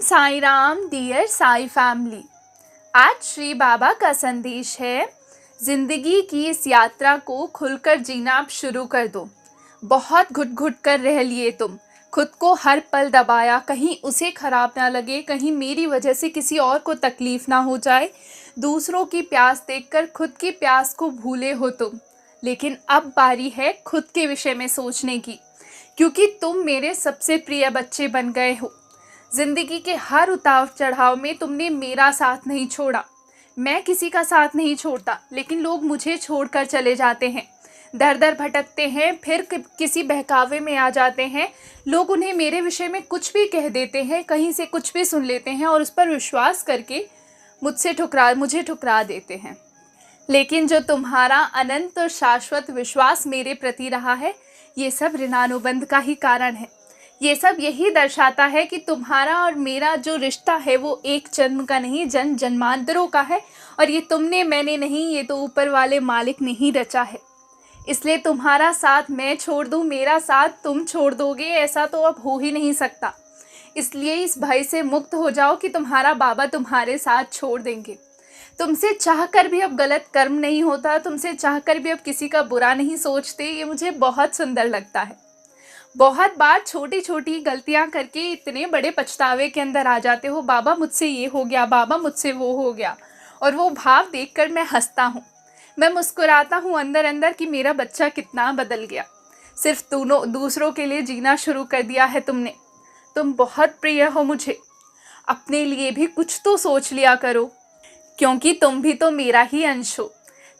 Sai Ram dear Sai family. आज श्री बाबा का संदेश है, ज़िंदगी की इस यात्रा को खुलकर जीना आप शुरू कर दो। बहुत घुट घुट कर रह लिए तुम, खुद को हर पल दबाया, कहीं उसे खराब ना लगे, कहीं मेरी वजह से किसी और को तकलीफ़ ना हो जाए। दूसरों की प्यास देखकर खुद की प्यास को भूले हो तुम। लेकिन अब बारी है खुद के विषय में सोचने की, क्योंकि तुम मेरे सबसे प्रिय बच्चे बन गए हो। ज़िंदगी के हर उतार चढ़ाव में तुमने मेरा साथ नहीं छोड़ा। मैं किसी का साथ नहीं छोड़ता, लेकिन लोग मुझे छोड़कर चले जाते हैं, दर दर भटकते हैं, फिर किसी बहकावे में आ जाते हैं। लोग उन्हें मेरे विषय में कुछ भी कह देते हैं, कहीं से कुछ भी सुन लेते हैं और उस पर विश्वास करके मुझे ठुकरा देते हैं। लेकिन जो तुम्हारा अनंत और शाश्वत विश्वास मेरे प्रति रहा है, ये सब ऋणानुबंध का ही कारण है। ये सब यही दर्शाता है कि तुम्हारा और मेरा जो रिश्ता है वो एक जन्म का नहीं, जन्म जन्मांतरों का है। और ये तुमने मैंने नहीं, ये तो ऊपर वाले मालिक ने ही रचा है। इसलिए तुम्हारा साथ मैं छोड़ दूँ, मेरा साथ तुम छोड़ दोगे, ऐसा तो अब हो ही नहीं सकता। इसलिए इस भय से मुक्त हो जाओ कि तुम्हारा बाबा तुम्हारे साथ छोड़ देंगे। तुमसे चाहकर भी अब गलत कर्म नहीं होता, तुमसे चाहकर भी अब किसी का बुरा नहीं सोचते। ये मुझे बहुत सुंदर लगता है। बहुत बार छोटी छोटी गलतियां करके इतने बड़े पछतावे के अंदर आ जाते हो, बाबा मुझसे ये हो गया, बाबा मुझसे वो हो गया। और वो भाव देखकर मैं हंसता हूँ, मैं मुस्कुराता हूँ अंदर अंदर कि मेरा बच्चा कितना बदल गया। सिर्फ दूसरों के लिए जीना शुरू कर दिया है तुमने। तुम बहुत प्रिय हो मुझे, अपने लिए भी कुछ तो सोच लिया करो, क्योंकि तुम भी तो मेरा ही अंश हो।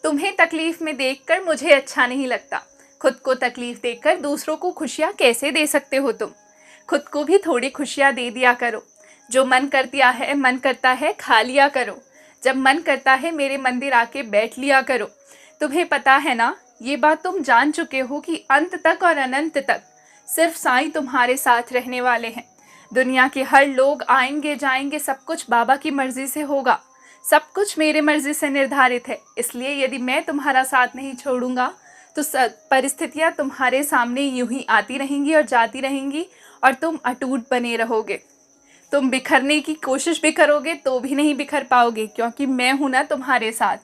तुम्हें तकलीफ़ में देखकर मुझे अच्छा नहीं लगता। खुद को तकलीफ़ देकर दूसरों को खुशियाँ कैसे दे सकते हो तुम? खुद को भी थोड़ी खुशियाँ दे दिया करो। जो मन करता है खा लिया करो। जब मन करता है मेरे मंदिर आके बैठ लिया करो। तुम्हें पता है ना, ये बात तुम जान चुके हो कि अंत तक और अनंत तक सिर्फ साईं तुम्हारे साथ रहने वाले हैं। दुनिया के हर लोग आएंगे जाएंगे, सब कुछ बाबा की मर्ज़ी से होगा, सब कुछ मेरे मर्ज़ी से निर्धारित है। इसलिए यदि मैं तुम्हारा साथ नहीं छोड़ूंगा तो परिस्थितियाँ तुम्हारे सामने यूं ही आती रहेंगी और जाती रहेंगी, और तुम अटूट बने रहोगे। तुम बिखरने की कोशिश भी करोगे तो भी नहीं बिखर पाओगे, क्योंकि मैं हूं ना तुम्हारे साथ।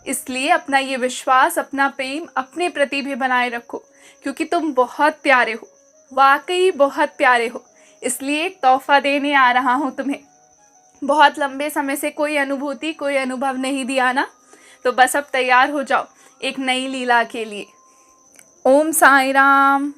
इसलिए अपना ये विश्वास, अपना प्रेम अपने प्रति भी बनाए रखो, क्योंकि तुम बहुत प्यारे हो, वाकई बहुत प्यारे हो। इसलिए एक तोहफा देने आ रहा हूँ तुम्हें। बहुत लंबे समय से कोई अनुभूति, कोई अनुभव नहीं दिया ना, तो बस अब तैयार हो जाओ एक नई लीला के लिए। ओम साई राम।